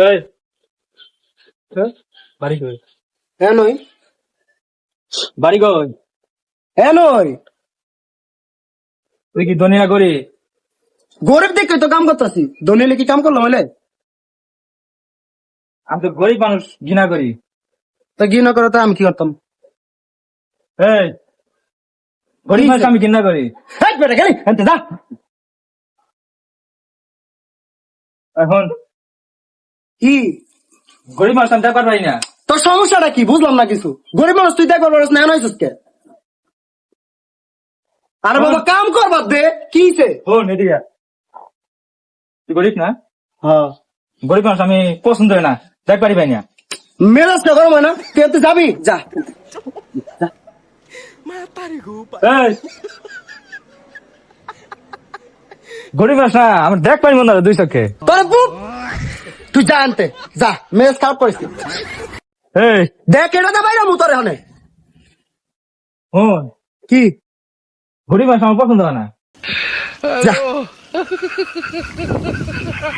এই, বাড়ি কই? হ্যাঁ নই বাড়ি কই? হ্যাঁ নই তুই কি দুনিয়া করি? গরিব দেখে তো কাম করতেছি, ধনী হলে কি কাম করলাম হলে? আমি তো গরিব মানুষ ঘৃণা করি। তা ঘৃণা করে তো আমি কি করতাম? এই, গরিব মানুষ আমি ঘৃণা করি। হেই বেটা গেলি এনতে যা। এখন কি গরিব মানুষ আমি দেখবার পারি না। তোর সমস্যাটা কি বুঝলাম না কিছু। গরিব মানুষ তুই দেখবার পারিস না, নইছিস কে? আরে বাবা কাম করবার দে, কি হইছে? শোন এদিকে আয়। তুই গরিব না? হ্যাঁ গরিব মানুষ আমি পছন্দ হয় না, দেখবারই পাই না। মেজাজটা গরম হয় না, তুই এনতে যাবি যা। এই, গরিব মানুষ না আমার দেখ পারি মনে হয় দুই চোখে। তোর বুক তুই যা আনতে যা, মেজাজ খারাপ করিস না। এই, দেখ এটা দা বাইরে মুতরে হনে শোন, কি গরিব মানুষ আমার পছন্দ হয় না। যা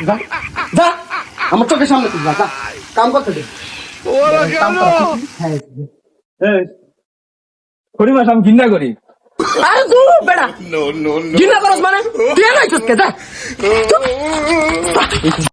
যা যা, আমার চোখের সামনে তুই যা যা, কাম করতে দে। কাম কর। হ্যাঁ এই, গরিব মানুষ আমি ঘৃণা করি। আরে তুই বেটা ঘৃণা করস মানে তুই নইছিস কে? যা